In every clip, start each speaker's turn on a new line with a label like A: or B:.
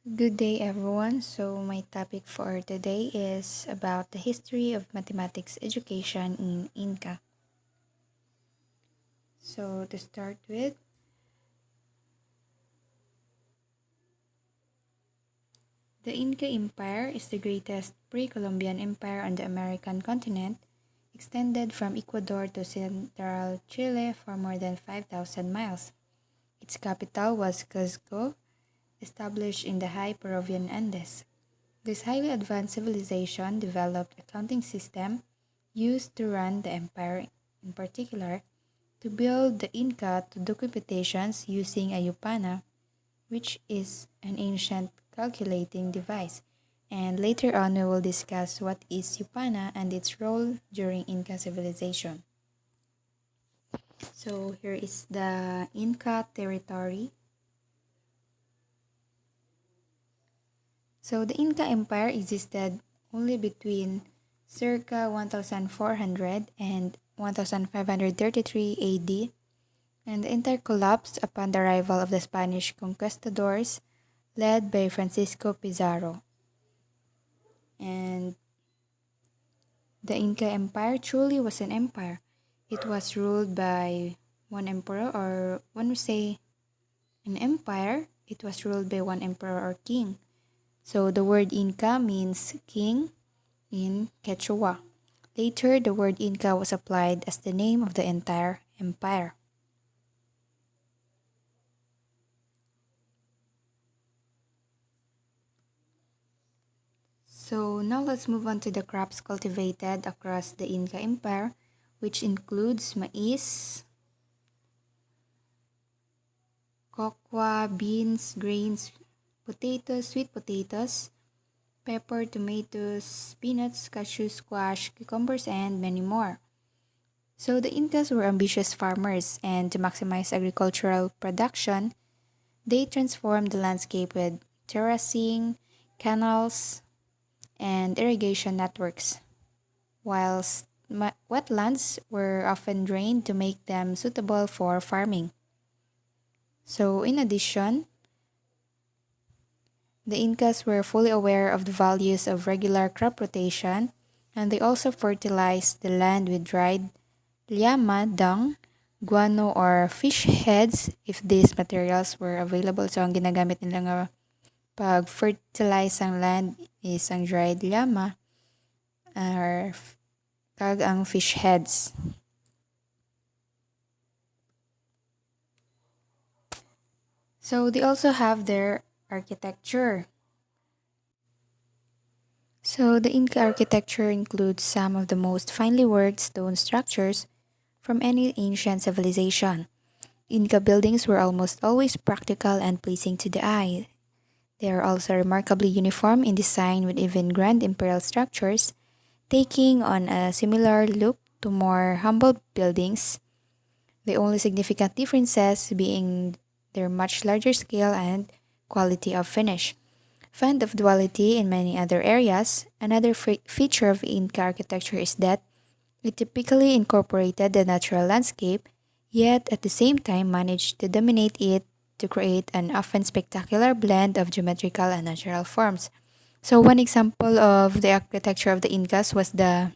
A: Good day, everyone. So, my topic for today is about the history of mathematics education in Inca. So, to start with, the Inca Empire is the greatest pre Columbian empire on the American continent, extended from Ecuador to central Chile for more than 5,000 miles. Its capital was Cuzco, established in the high Peruvian Andes. This highly advanced civilization developed a counting system used to run the empire, in particular, to build the Inca to do computations using a yupana, which is an ancient calculating device. And later on, we will discuss what is yupana and its role during Inca civilization. So here is the Inca territory. So the Inca Empire existed only between circa 1400 and 1533 AD, and the entire collapsed upon the arrival of the Spanish conquistadors led by Francisco Pizarro. And the Inca Empire truly was an empire. It was ruled by one emperor, or when we say an empire, it was ruled by one emperor or king. So the word Inca means king in Quechua. Later, the word Inca was applied as the name of the entire empire. So now let's move on to the crops cultivated across the Inca Empire, which includes maize, cocoa, beans, grains, potatoes, sweet potatoes, pepper, tomatoes, peanuts, cashew, squash, cucumbers, and many more. So the Incas were ambitious farmers, and to maximize agricultural production, they transformed the landscape with terracing, canals, and irrigation networks, whilst wetlands were often drained to make them suitable for farming. So, in addition, the Incas were fully aware of the values of regular crop rotation, and they also fertilized the land with dried llama, dung, guano, or fish heads if these materials were available. So, ang ginagamit nila nga pag-fertilize ang land is ang dried llama or kag ang fish heads. So they also have their architecture. So the Inca architecture includes some of the most finely worked stone structures from any ancient civilization. Inca buildings were almost always practical and pleasing to the eye. They are also remarkably uniform in design with even grand imperial structures, taking on a similar look to more humble buildings, the only significant differences being their much larger scale and quality of finish. Fond of duality in many other areas, another feature of Inca architecture is that it typically incorporated the natural landscape, yet at the same time managed to dominate it to create an often spectacular blend of geometrical and natural forms. So, one example of the architecture of the Incas was the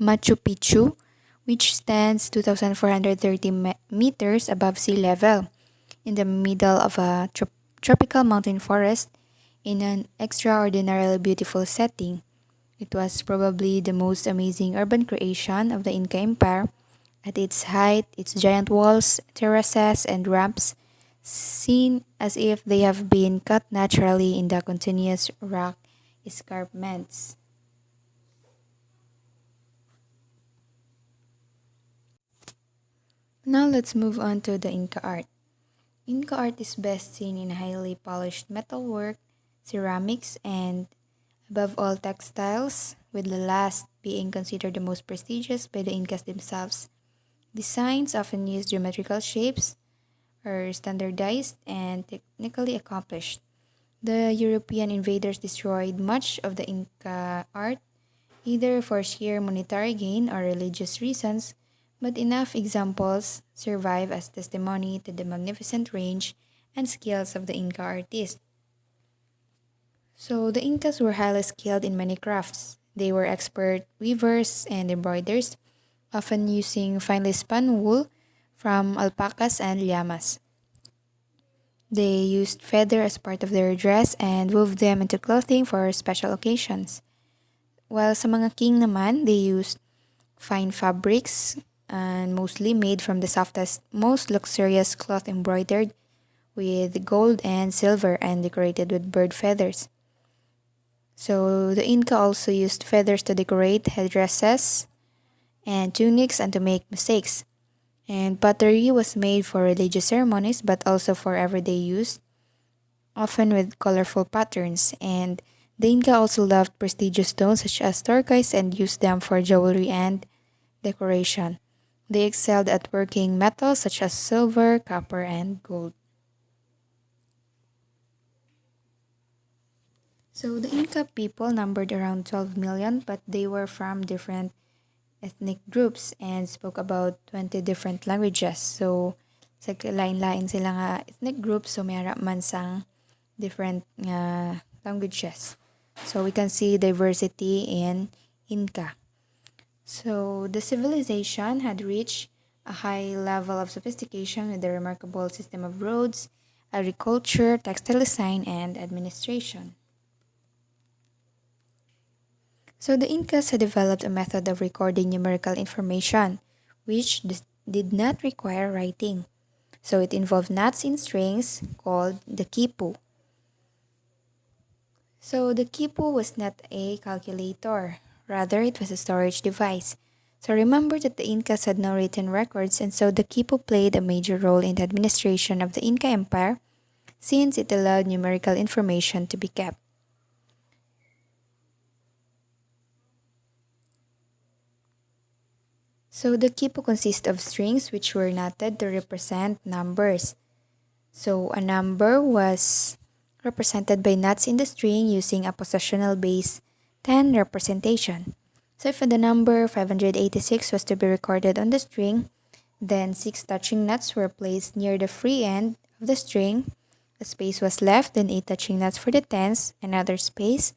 A: Machu Picchu, which stands 2,430 meters above sea level in the middle of a tropical mountain forest in an extraordinarily beautiful setting. It was probably the most amazing urban creation of the Inca Empire. At its height, its giant walls, terraces, and ramps seem as if they have been cut naturally in the continuous rock escarpments. Now let's move on to the Inca art. Inca art is best seen in highly polished metalwork, ceramics, and above all textiles, with the last being considered the most prestigious by the Incas themselves. Designs often use geometrical shapes, are standardized and technically accomplished. The European invaders destroyed much of the Inca art, either for sheer monetary gain or religious reasons, but enough examples survive as testimony to the magnificent range and skills of the Inca artists. So the Incas were highly skilled in many crafts. They were expert weavers and embroiders, often using finely spun wool from alpacas and llamas. They used feather as part of their dress and wove them into clothing for special occasions. While sa mga king naman, they used fine fabrics and mostly made from the softest, most luxurious cloth embroidered with gold and silver and decorated with bird feathers. So the Inca also used feathers to decorate headdresses and tunics and to make mistakes. And pottery was made for religious ceremonies but also for everyday use, often with colorful patterns. And the Inca also loved prestigious stones such as turquoise and used them for jewelry and decoration. They excelled at working metals such as silver, copper, and gold. So the Inca people numbered around 12 million, but they were from different ethnic groups and spoke about 20 different languages. So sa lain-lain sila nga ethnic groups, so mayara man sang different languages. So we can see diversity in Inca. So the civilization had reached a high level of sophistication with a remarkable system of roads, agriculture, textile design, and administration. So the Incas had developed a method of recording numerical information, which did not require writing. So it involved knots in strings called the quipu. So the quipu was not a calculator, rather it was a storage device. So remember that the Incas had no written records, and so the quipu played a major role in the administration of the Inca Empire since it allowed numerical information to be kept. So the quipu consists of strings which were knotted to represent numbers. So a number was represented by knots in the string using a positional base 10 representation. So if the number 586 was to be recorded on the string, then 6 touching knots were placed near the free end of the string. A space was left, then 8 touching knots for the tens, another space,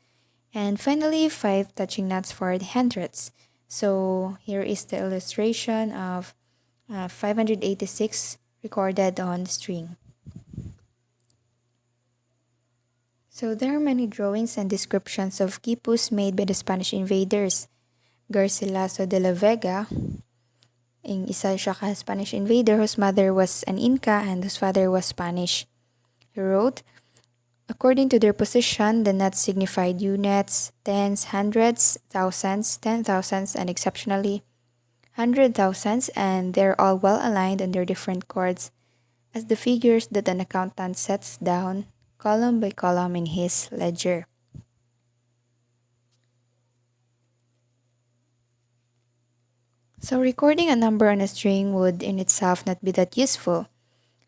A: and finally 5 touching knots for the hundreds. So here is the illustration of 586 recorded on the string. So there are many drawings and descriptions of quipus made by the Spanish invaders. Garcilaso de la Vega, isa siya ka Spanish invader whose mother was an Inca and whose father was Spanish. He wrote, according to their position, the knots signified units, tens, hundreds, thousands, 10,000s, and exceptionally 100,000s, and they're all well aligned on their different chords as the figures that an accountant sets down column by column in his ledger. So recording a number on a string would in itself not be that useful.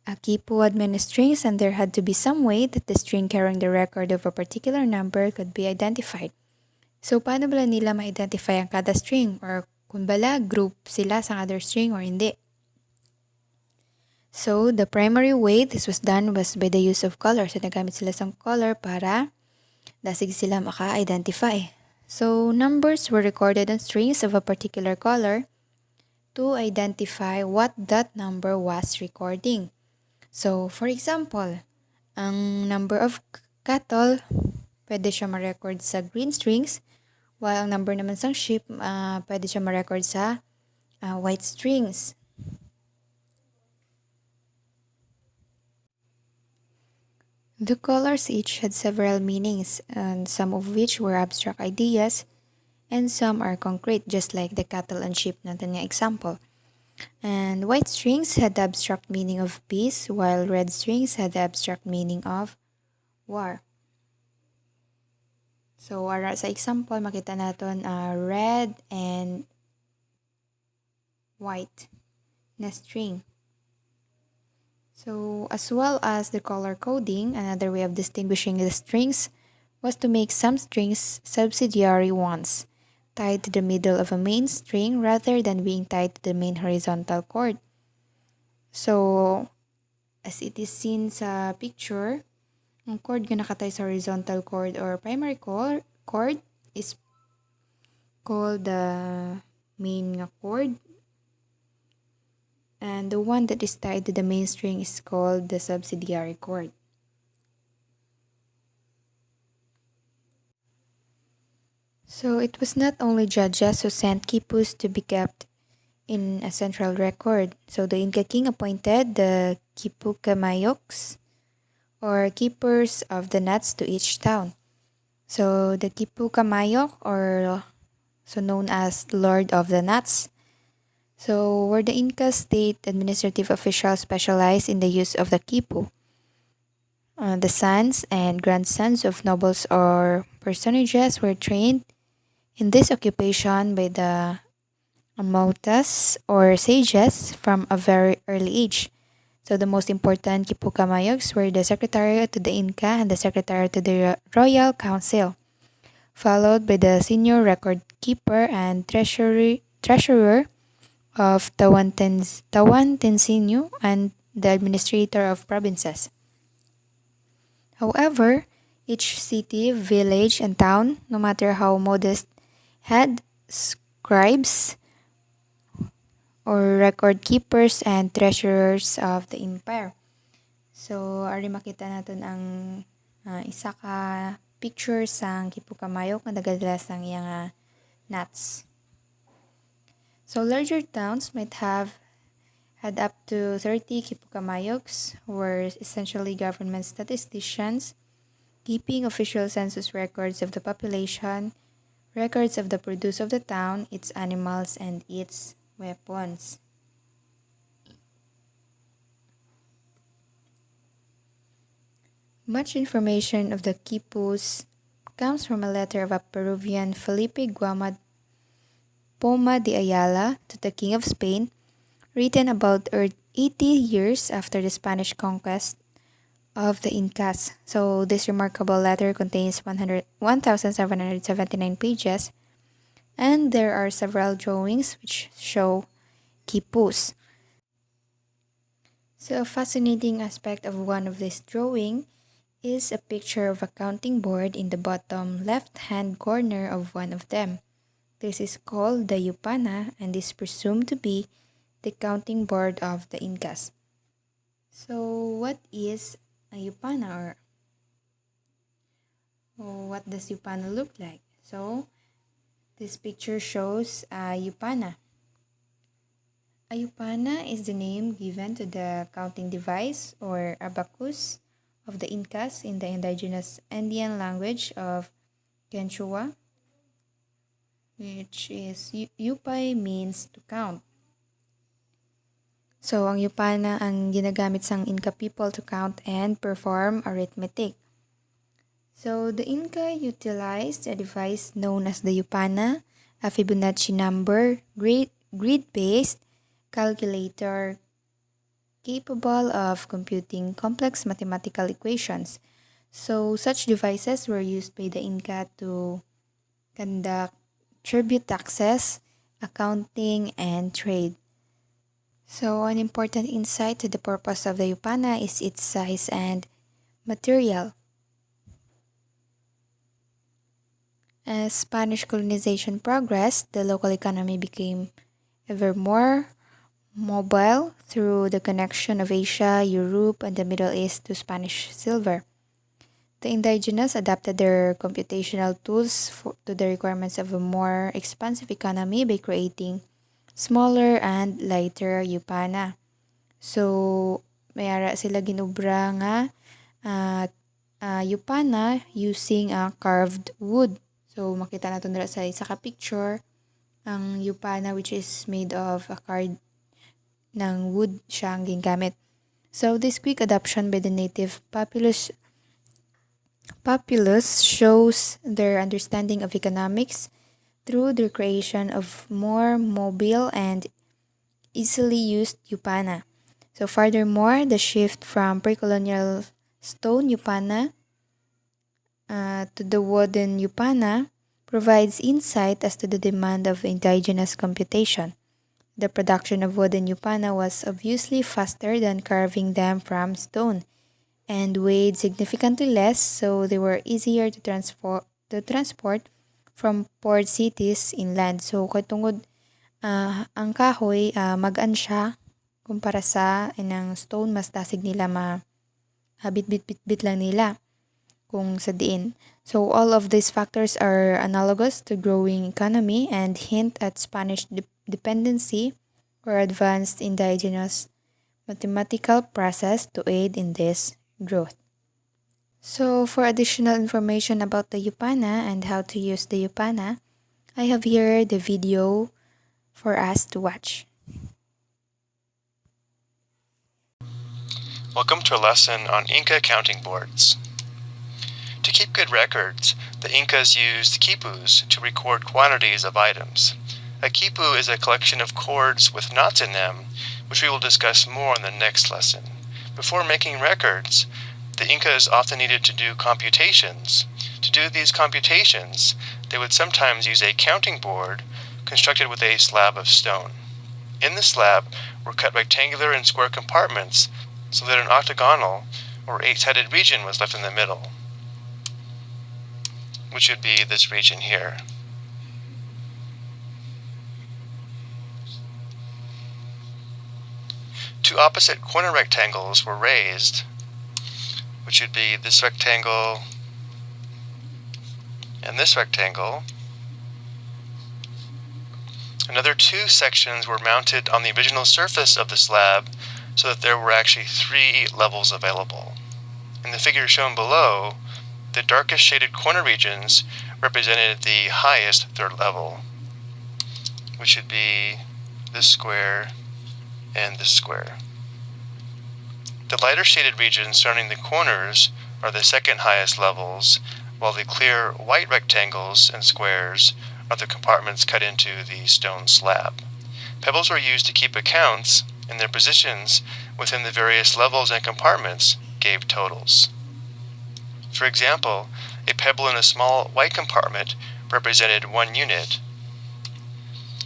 A: A quipu had many strings and there had to be some way that the string carrying the record of a particular number could be identified. So paano ba nila ma-identify ang kada string or kung bala group sila sa other string or hindi? So the primary way this was done was by the use of color. So nagamit sila sa color para dasig sila maka-identify. So numbers were recorded on strings of a particular color to identify what that number was recording. So, for example, ang number of cattle, pwede siya ma-record sa green strings, while ang number naman sa sheep, pwede siya ma-record sa white strings. The colors each had several meanings, and some of which were abstract ideas, and some are concrete, just like the cattle and sheep natin nga example. And white strings had the abstract meaning of peace, while red strings had the abstract meaning of war. So, sa example, makita natin red and white na string. So, as well as the color coding, another way of distinguishing the strings was to make some strings subsidiary ones, tied to the middle of a main string rather than being tied to the main horizontal chord. So, As it is seen sa picture, ang cord nga nakatay sa horizontal cord or primary cord is called the main nga cord. And the one that is tied to the main string is called the subsidiary cord. So it was not only judges who sent quipus to be kept in a central record. So the Inca king appointed the Kipukamayok or keepers of the nuts to each town. So the Kipukamayok, or so known as Lord of the Nuts, so were the Inca state administrative officials specialized in the use of the quipu. The sons and grandsons of nobles or personages were trained in this occupation by the Amautas or sages from a very early age. So the most important Kipukamayos were the secretary to the Inca and the secretary to the Royal Council, followed by the senior record keeper and treasurer of Tawantinsinyo and the administrator of provinces. However, each city, village, and town, no matter how modest, had scribes or record keepers and treasurers of the empire. So, ari makita natin ang isa ka picture sang Kipukamayok na nagadalas ang iyang nuts. So, larger towns might have had up to 30 Kipukamayos, who were essentially government statisticians, keeping official census records of the population, records of the produce of the town, its animals, and its weapons. Much information of the quipus comes from a letter of a Peruvian Felipe Guamad Poma de Ayala to the King of Spain, written about 80 years after the Spanish conquest of the Incas. So this remarkable letter contains 1,779 pages, and there are several drawings which show quipus. So a fascinating aspect of one of this drawing is a picture of a counting board in the bottom left-hand corner of one of them. This is called the Yupana and is presumed to be the counting board of the Incas. So what is a Yupana, or what does Yupana look like? So this picture shows a Yupana. A Yupana is the name given to the counting device or abacus of the Incas in the indigenous Andean language of Quechua, which is Yupay means to count. So, ang Yupana ang ginagamit sang Inca people to count and perform arithmetic. So, the Inca utilized a device known as the Yupana, a Fibonacci number, grid-based calculator capable of computing complex mathematical equations. So, such devices were used by the Inca to conduct tribute taxes, accounting, and trade. So, an important insight to the purpose of the Yupana is its size and material. As Spanish colonization progressed, the local economy became ever more mobile through the connection of Asia, Europe, and the Middle East to Spanish silver. The indigenous adapted their computational tools to the requirements of a more expansive economy by creating smaller and lighter Yupana. So, mayara sila ginubra nga Yupana using carved wood. So, makita natin nila sa isa ka picture ang Yupana, which is made of a card ng wood siya ang gingamit. So, this quick adoption by the native populace shows their understanding of economics through the creation of more mobile and easily used Yupana. So furthermore, the shift from pre-colonial stone Yupana to the wooden Yupana provides insight as to the demand of indigenous computation. The production of wooden yupana was obviously faster than carving them from stone and weighed significantly less, so they were easier to transport from port cities inland. So katungod ang kahoy magaan siya kumpara sa inang stone, mas tasig nila habit-bit-bit lang nila kung sa diin. So all of these factors are analogous to growing economy and hint at Spanish dependency or advanced indigenous mathematical process to aid in this growth. So for additional information about the Yupana and how to use the Yupana, I have here the video for us to watch.
B: Welcome to a lesson on Inca counting boards. To keep good records, the Incas used quipus to record quantities of items. A quipu is a collection of cords with knots in them, which we will discuss more in the next lesson. Before making records, the Incas often needed to do computations. To do these computations, they would sometimes use a counting board constructed with a slab of stone. In the slab were cut rectangular and square compartments so that an octagonal or eight-sided region was left in the middle, which would be this region here. Two opposite corner rectangles were raised, which would be this rectangle and this rectangle. Another two sections were mounted on the original surface of the slab so that there were actually three levels available. In the figure shown below, the darkest shaded corner regions represented the highest third level, which would be this square and this square. The lighter shaded regions surrounding the corners are the second highest levels, while the clear white rectangles and squares are the compartments cut into the stone slab. Pebbles were used to keep accounts, and their positions within the various levels and compartments gave totals. For example, a pebble in a small white compartment represented 1 unit.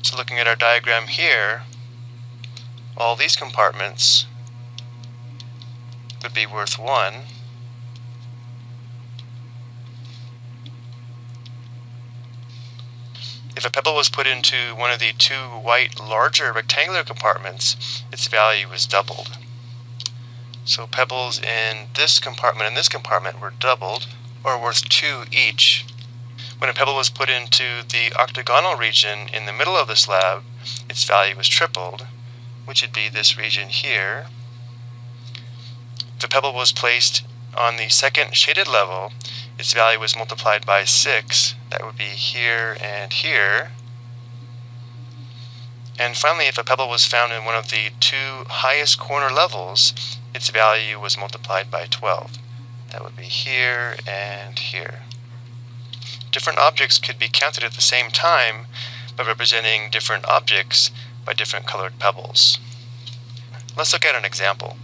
B: So looking at our diagram here, all these compartments would be worth 1. If a pebble was put into one of the two white larger rectangular compartments, its value was doubled. So pebbles in this compartment and this compartment were doubled, or worth 2 each. When a pebble was put into the octagonal region in the middle of the slab, its value was tripled, which would be this region here. If a pebble was placed on the second shaded level, its value was multiplied by 6. That would be here and here. And finally, if a pebble was found in one of the two highest corner levels, its value was multiplied by 12. That would be here and here. Different objects could be counted at the same time by representing different objects by different colored pebbles. Let's look at an example.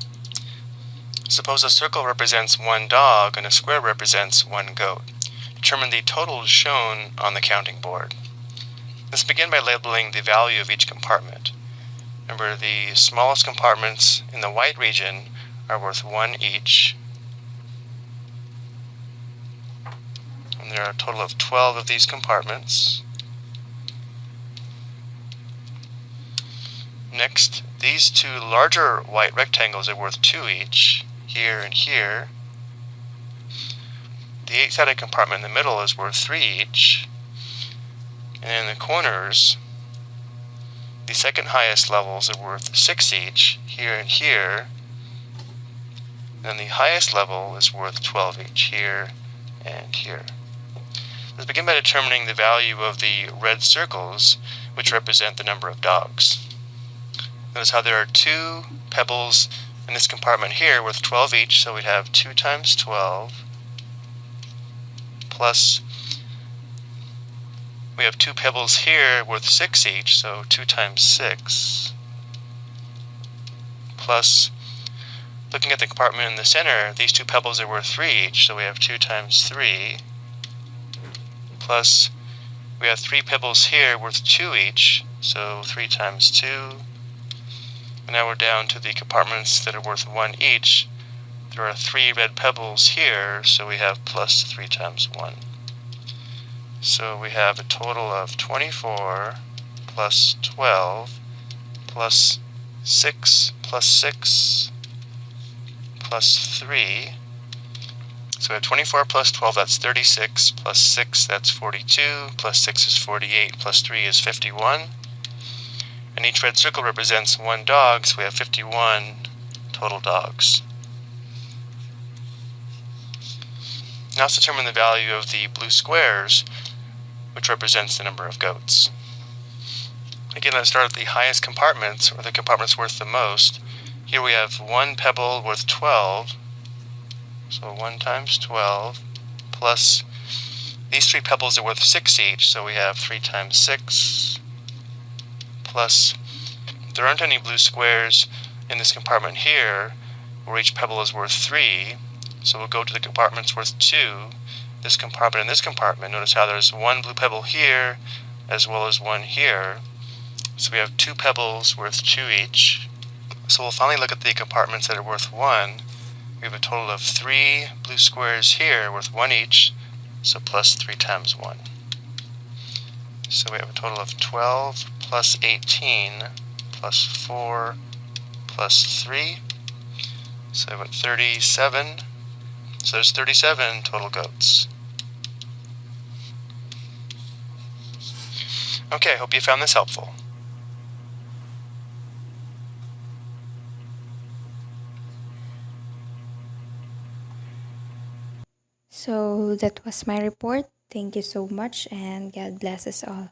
B: Suppose a circle represents 1 dog and a square represents 1 goat. Determine the totals shown on the counting board. Let's begin by labeling the value of each compartment. Remember, the smallest compartments in the white region are worth 1 each. And there are a total of 12 of these compartments. Next, these two larger white rectangles are worth 2 each, here and here. The 8-sided compartment in the middle is worth 3 each. And in the corners, the second highest levels are worth 6 each, here and here. And the highest level is worth 12 each, here and here. Let's begin by determining the value of the red circles, which represent the number of dogs. Notice how there are 2 pebbles in this compartment here worth 12 each, so we'd have 2 times 12, plus we have 2 pebbles here worth 6 each, so 2 times 6, plus looking at the compartment in the center, these 2 pebbles are worth 3 each, so we have 2 times 3, plus we have 3 pebbles here worth 2 each, so 3 times 2. And now we're down to the compartments that are worth 1 each. There are 3 red pebbles here, so we have plus 3 times 1. So we have a total of 24 plus 12 plus 6 plus 6 plus 3. So we have 24 plus 12, that's 36, plus 6, that's 42, plus 6 is 48, plus 3 is 51. And each red circle represents 1 dog, so we have 51 total dogs. Now let's determine the value of the blue squares, which represents the number of goats. Again, let's start at the highest compartments, or the compartments worth the most. Here we have 1 pebble worth 12, so 1 times 12, plus these 3 pebbles are worth 6 each, so we have 3 times 6, plus there aren't any blue squares in this compartment here, where each pebble is worth 3, so we'll go to the compartments worth 2, this compartment and this compartment. Notice how there's 1 blue pebble here, as well as 1 here, so we have 2 pebbles worth 2 each. So we'll finally look at the compartments that are worth 1. We have a total of 3 blue squares here worth 1 each, so plus 3 times 1. So we have a total of 12 plus 18 plus 4 plus 3. So we have 37. So there's 37 total goats. Okay, I hope you found this helpful.
A: So that was my report. Thank you so much and God bless us all.